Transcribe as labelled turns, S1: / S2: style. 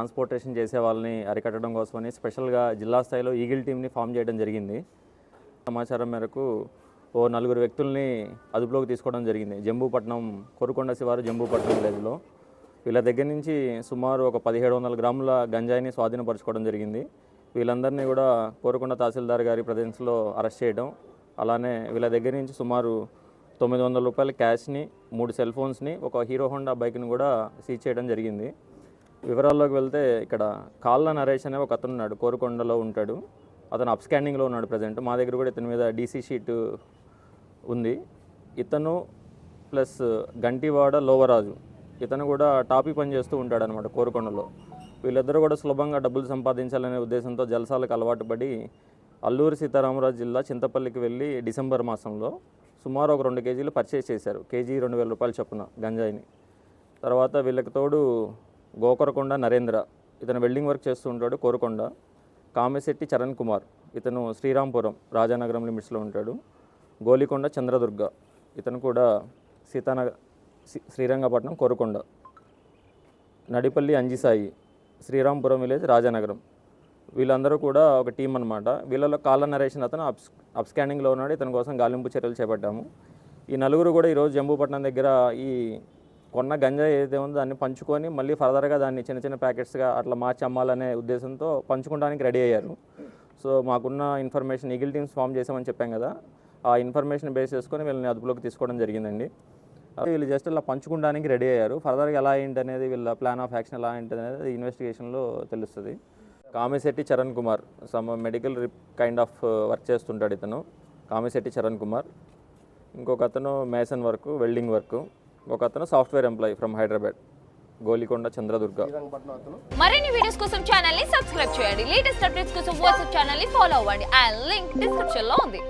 S1: Transportation చేసే వాళ్ళని అరికట్టడం కోసమని స్పెషల్గా జిల్లా స్థాయిలో ఈగిల్ టీమ్ని ఫామ్ చేయడం జరిగింది. సమాచారం మేరకు ఓ 4 వ్యక్తుల్ని అదుపులోకి తీసుకోవడం జరిగింది. జంబూపట్నం కొరుకొండ శివారు జంబూపట్నం విలేజ్లో. వీళ్ళ దగ్గర నుంచి సుమారు ఒక 1700 గ్రాముల గంజాయిని స్వాధీనపరచుకోవడం జరిగింది. వీళ్ళందరినీ కూడా కోరుకొండ తహసీల్దార్ గారి ప్రజెన్స్లో అరెస్ట్ చేయడం, అలానే వీళ్ళ దగ్గర నుంచి సుమారు 900 రూపాయల క్యాష్ని, 3 సెల్ ఫోన్స్ని, ఒక హీరో హోండా బైక్ని కూడా సీజ్ చేయడం జరిగింది. వివరాల్లోకి వెళ్తే ఇక్కడ కాళ్ళ నరేష్ అనే ఒక అతను ఉన్నాడు, కోరుకొండలో ఉంటాడు. అతను అప్స్కాండింగ్లో ఉన్నాడు ప్రజెంట్. మా దగ్గర కూడా ఇతని మీద డీసీ షీట్ ఉంది. ఇతను ప్లస్ గంటివాడ లోవరాజు, ఇతను కూడా టాపీ పని చేస్తూ ఉంటాడు అనమాట కోరుకొండలో. వీళ్ళిద్దరూ కూడా సులభంగా డబ్బులు సంపాదించాలనే ఉద్దేశంతో జలసాలకు అలవాటు పడి అల్లూరి సీతారామరాజు జిల్లా చింతపల్లికి వెళ్ళి డిసెంబర్ మాసంలో సుమారు ఒక 2 కేజీలు పర్చేస్ చేశారు. కేజీ 2000 రూపాయలు చొప్పున గంజాయిని. తర్వాత వీళ్ళకి తోడు గోకరకొండ నరేంద్ర, ఇతను వెల్డింగ్ వర్క్ చేస్తూ ఉంటాడు కోరుకొండ. కామెశెట్టి చరణ్ కుమార్, ఇతను శ్రీరాంపురం రాజానగరం లిమిట్స్లో ఉంటాడు. గోలికొండ చంద్రదుర్గ, ఇతను కూడా శ్రీరంగపట్నం కోరుకొండ. నడిపల్లి అంజిసాయి, శ్రీరాంపురం విలేజ్ రాజానగరం. వీళ్ళందరూ కూడా ఒక టీం అనమాట. వీళ్ళలో కాళ్ళ నరేషన్ అతను అప్స్కాండింగ్లో ఉన్నాడు. ఇతని కోసం గాలింపు చర్యలు చేపట్టాము. ఈ 4 కూడా ఈరోజు జంబూపట్నం దగ్గర ఈ కొన్న గంజాయి ఏదైతే ఉందో దాన్ని పంచుకొని మళ్ళీ ఫర్దర్గా దాన్ని చిన్న చిన్న ప్యాకెట్స్గా అట్లా మార్చి అమ్మాలనే ఉద్దేశంతో పంచుకోవడానికి రెడీ అయ్యారు. సో మాకున్న ఇన్ఫర్మేషన్ ఈగిల్ టీమ్స్ ఫామ్ చేసామని చెప్పాం కదా, ఆ ఇన్ఫర్మేషన్ బేస్ చేసుకొని వీళ్ళని అదుపులోకి తీసుకోవడం జరిగిందండి. వీళ్ళు జస్ట్ ఇలా పంచుకోవడానికి రెడీ అయ్యారు. ఫర్దర్గా ఎలా ఏంటి అనేది, వీళ్ళ ప్లాన్ ఆఫ్ యాక్షన్ ఎలా ఏంటి అనేది ఇన్వెస్టిగేషన్లో తెలుస్తుంది. Kamesetti Charan Kumar medical kind of work చేస్తుంటాడు ఇతను, కామెశెట్టి చరణ్ కుమార్. ఇంకొక అతను మేసన్ వర్క్, వెల్డింగ్ వర్క్. ఒక అతను సాఫ్ట్వేర్ ఎంప్లాయీ ఫ్రమ్ హైదరాబాద్, గోలికొండ చంద్రదుర్గ.
S2: మరిన్ని వీడియోస్ కోసం ఛానల్ ని సబ్స్క్రైబ్ చేయండి. లేటెస్ట్ అప్డేట్స్ కోసం వాట్సాప్ ఛానల్ ని ఫాలో అవ్వండి. ఆ లింక్ డిస్క్రిప్షన్ లో ఉంది.